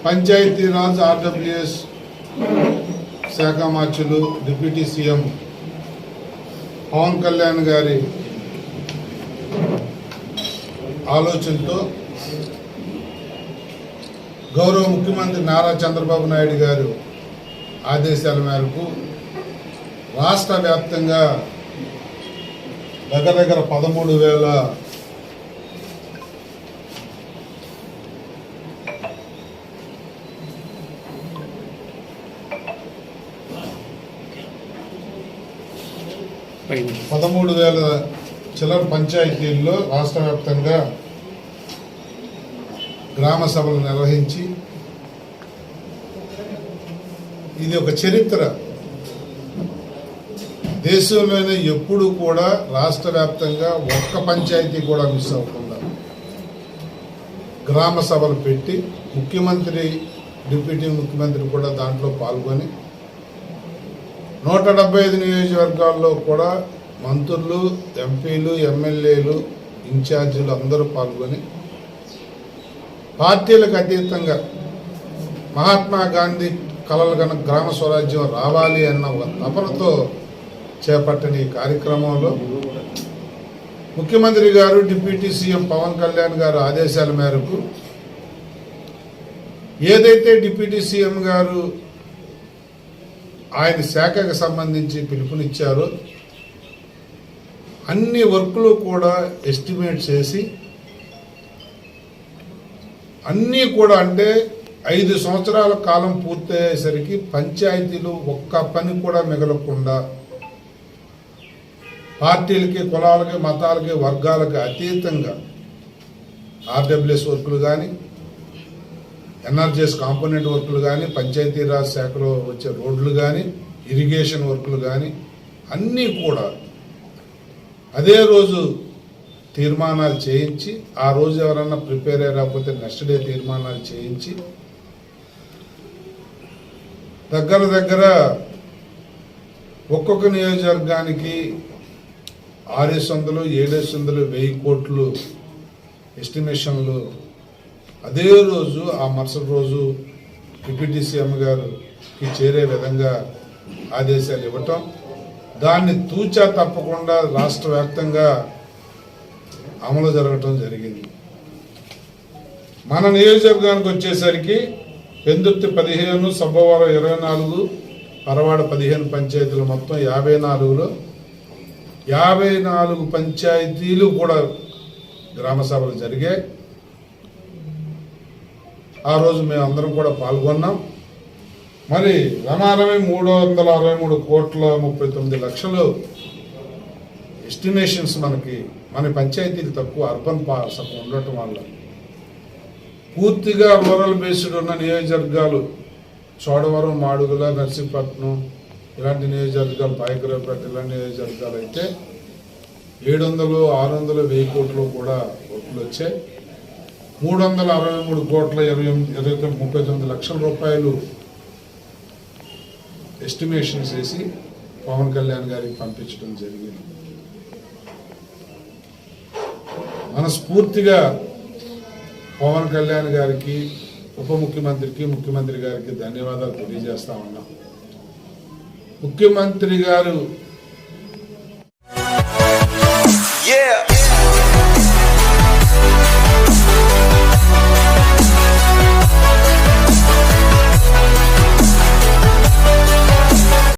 Panchayati Raj RWS శాఖ మార్చులు deputy CM Pawan Kalyan గారి ఆలోచనతో గౌరవ ముఖ్యమంత్రి నారా చంద్రబాబు నాయుడు గారు ఆదేశాల మేరకు రాష్ట్ర వ్యాప్తంగా దగ్గర 13,000 చిల్లర పంచాయతీల్లో రాష్ట్ర వ్యాప్తంగా గ్రామ సభలు నిర్వహించి ఇది ఒక చరిత్ర. దేశంలోనే ఎప్పుడు కూడా రాష్ట్ర వ్యాప్తంగా ఒక్క పంచాయతీ కూడా మిస్ అవ్వకుండా గ్రామ సభలు పెట్టి ముఖ్యమంత్రి డిప్యూటీ ముఖ్యమంత్రి కూడా దాంట్లో పాల్గొని 175 నియోజకవర్గాల్లో కూడా మంత్రులు, ఎంపీలు, ఎమ్మెల్యేలు, ఇన్ఛార్జీలు అందరూ పాల్గొని పార్టీలకు అతీతంగా మహాత్మా గాంధీ కలలు కనుక గ్రామ స్వరాజ్యం రావాలి అన్న ఒక తపనతో చేపట్టిన ఈ కార్యక్రమంలో ముఖ్యమంత్రి గారు డిప్యూటీ సీఎం పవన్ కళ్యాణ్ గారు ఆదేశాల మేరకు ఏదైతే డిప్యూటీ సీఎం గారు ఆయన శాఖకు సంబంధించి పిలుపునిచ్చారో అన్ని వర్కులు కూడా ఎస్టిమేట్ చేసి అన్నీ కూడా అంటే 5 సంవత్సరాల కాలం పూర్తయ్యేసరికి పంచాయతీలు ఒక్క పని కూడా మిగలకుండా పార్టీలకి, కులాలకి, మతాలకి, వర్గాలకి అతీతంగా ఆర్డబ్ల్యూఎస్ వర్కులు కానీ, ఎన్ఆర్జీఎస్ కాంపోనెంట్ వర్కులు కానీ, పంచాయతీరాజ్ శాఖలో వచ్చే రోడ్లు కానీ, ఇరిగేషన్ వర్కులు కానీ అన్నీ కూడా అదే రోజు తీర్మానాలు చేయించి, ఆ రోజు ఎవరన్నా ప్రిపేర్ అయ్యకపోతే నెక్స్ట్ డే తీర్మానాలు చేయించి దగ్గర ఒక్కొక్క నియోజకవర్గానికి 600, 700, 1000 కోట్లు ఎస్టిమేషన్లు అదే రోజు ఆ మరుసటి రోజు డిప్యూటీ సీఎం గారికి చేరే విధంగా ఆదేశాలు ఇవ్వటం, దాన్ని తూచా తప్పకుండా రాష్ట్ర వ్యాప్తంగా అమలు జరగటం జరిగింది. మన నియోజకవర్గానికి వచ్చేసరికి పెందుర్తి 15, సబ్బవరం 24, పరవాడ 15 పంచాయతీలు మొత్తం 54లో 54 పంచాయతీలు కూడా గ్రామ సభలు జరిగాయి. ఆ రోజు మేము అందరం కూడా పాల్గొన్నాం. మరి రమారమే 363 కోట్ల 39 లక్షలు ఎస్టిమేషన్స్ మన పంచాయతీలు తక్కువ అర్బన్ ఉండటం వల్ల పూర్తిగా రూరల్ బేస్డ్ ఉన్న నియోజకవర్గాలు చోడవరం, మాడుగుల, నర్సీపట్నం ఇలాంటి నియోజకవర్గాలు, పాయకరావుపేట ఇలాంటి నియోజకవర్గాలు అయితే 700, 600, 1000 కోట్లు కూడా ఓట్లు వచ్చాయి. 363 కోట్ల 39 లక్షల రూపాయలు ఎస్టిమేషన్స్ వేసి పవన్ కళ్యాణ్ గారికి పంపించడం జరిగింది. మనస్ఫూర్తిగా పవన్ కళ్యాణ్ గారికి, ఉప ముఖ్యమంత్రికి, ముఖ్యమంత్రి గారికి ధన్యవాదాలు తెలియజేస్తా ఉన్నాం. ముఖ్యమంత్రి గారు